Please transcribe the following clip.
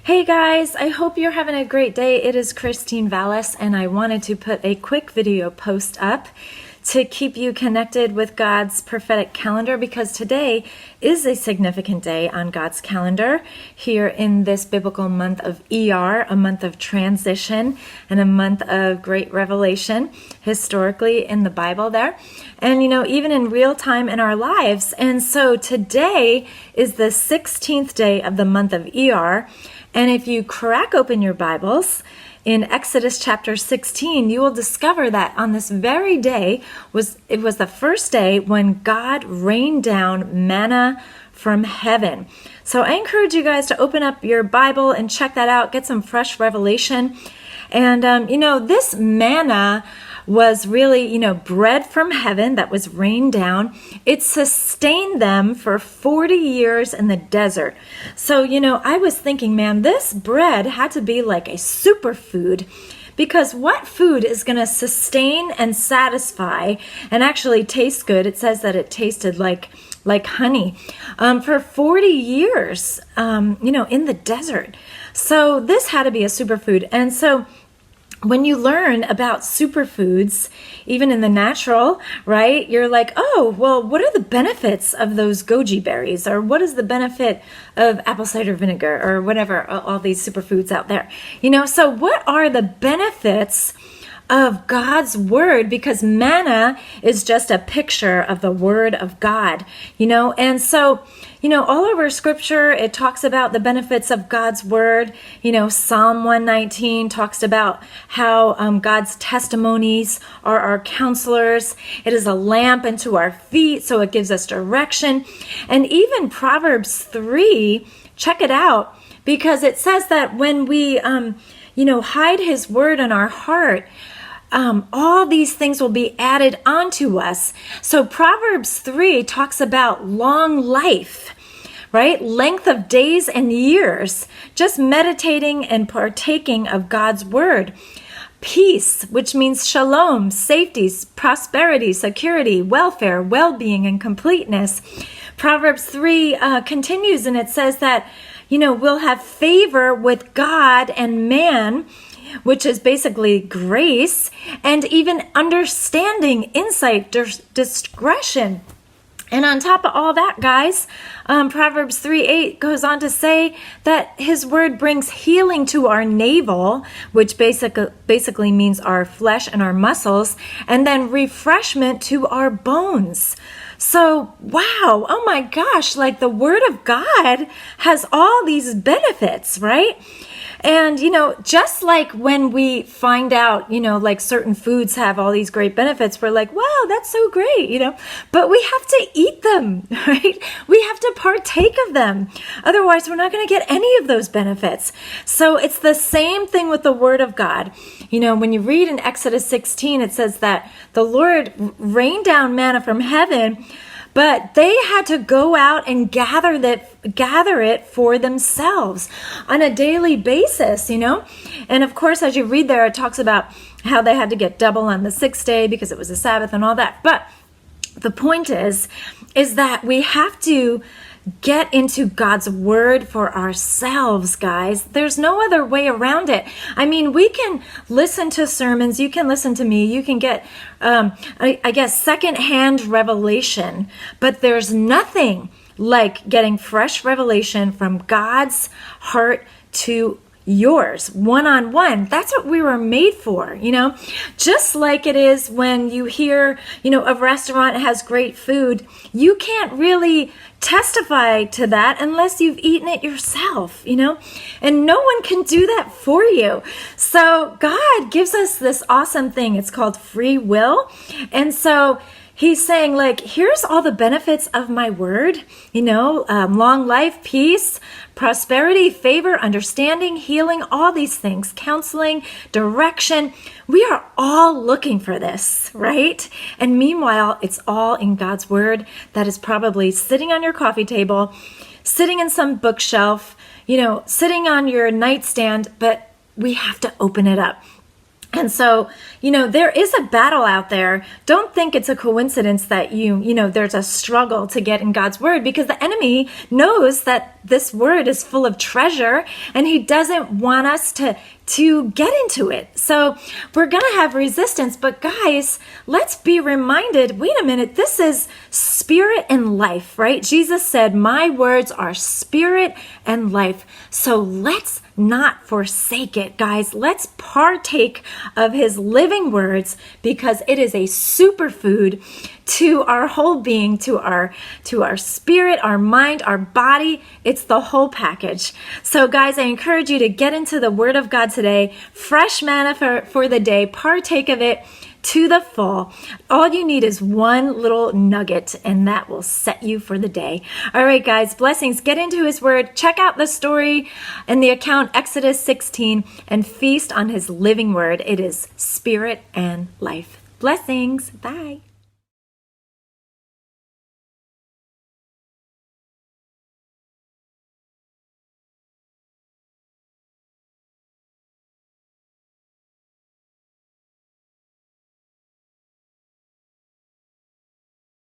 Hey guys, I hope you're having a great day. It is Christine Vales, and I wanted to put a quick video post up to keep you connected with God's prophetic calendar, because today is a significant day on God's calendar here in this biblical month of Iyar, a month of transition and a month of great revelation historically in the Bible there. And even in real time in our lives. And so today is the 16th day of the month of Iyar. And if you crack open your Bibles in Exodus chapter 16, you will discover that on this very day was the first day when God rained down manna from heaven. So I encourage you guys to open up your Bible and check that out, get some fresh revelation. And this manna was really, bread from heaven that was rained down. It sustained them for 40 years in the desert. So, I was thinking, man, this bread had to be like a superfood, because what food is going to sustain and satisfy and actually taste good? It says that it tasted like honey for 40 years, in the desert. So this had to be a superfood. And so when you learn about superfoods, even in the natural, right, you're like, oh, well, what are the benefits of those goji berries? Or what is the benefit of apple cider vinegar? Or whatever, all these superfoods out there. So what are the benefits of God's word? Because manna is just a picture of the word of God, and so, all over scripture, it talks about the benefits of God's word. Psalm 119 talks about how God's testimonies are our counselors. It is a lamp unto our feet, so it gives us direction. And even Proverbs 3, check it out, because it says that when we, hide his word in our heart, all these things will be added onto us. So Proverbs 3 talks about long life, right? Length of days and years, just meditating and partaking of God's word. Peace, which means shalom, safety, prosperity, security, welfare, well-being, and completeness. Proverbs 3 continues, and it says that, we'll have favor with God and man, which is basically grace, and even understanding, insight, discretion. And on top of all that, guys, Proverbs 3:8 goes on to say that his word brings healing to our navel, which basically means our flesh and our muscles, and then refreshment to our bones. So, wow, oh my gosh, like the word of God has all these benefits, right? And, just like when we find out, like certain foods have all these great benefits, we're like, wow, that's so great, but we have to eat them, right? We have to partake of them. Otherwise, we're not going to get any of those benefits. So it's the same thing with the word of God. When you read in Exodus 16, it says that the Lord rained down manna from heaven, but they had to go out and gather it for themselves on a daily basis, And of course, as you read there, it talks about how they had to get double on the sixth day because it was a Sabbath and all that. But the point is that we have to get into God's word for ourselves, guys. There's no other way around it. I mean, we can listen to sermons. You can listen to me. You can get, I guess, secondhand revelation. But there's nothing like getting fresh revelation from God's heart to yours, one-on-one. That's what we were made for, just like it is when you hear, a restaurant has great food. You can't really testify to that unless you've eaten it yourself, and no one can do that for you. So God gives us this awesome thing. It's called free will. And so he's saying, like, here's all the benefits of my word, long life, peace, prosperity, favor, understanding, healing, all these things, counseling, direction. We are all looking for this, right? And meanwhile, it's all in God's word that is probably sitting on your coffee table, sitting in some bookshelf, sitting on your nightstand, but we have to open it up. And so, there is a battle out there. Don't think it's a coincidence that there's a struggle to get in God's word, because the enemy knows that this word is full of treasure and he doesn't want us to get into it. So we're going to have resistance, but guys, let's be reminded, wait a minute, this is spirit and life, right? Jesus said, my words are spirit and life. So let's not forsake it, guys. Let's partake of his living words, because it is a superfood to our whole being, to our spirit, our mind, our body. It's the whole package. So guys, I encourage you to get into the word of God today. Fresh manna for the day. Partake of it to the full. All you need is one little nugget, and that will set you for the day. All right, guys, blessings. Get into his word. Check out the story and the account Exodus 16 and feast on his living word. It is spirit and life. Blessings. Bye.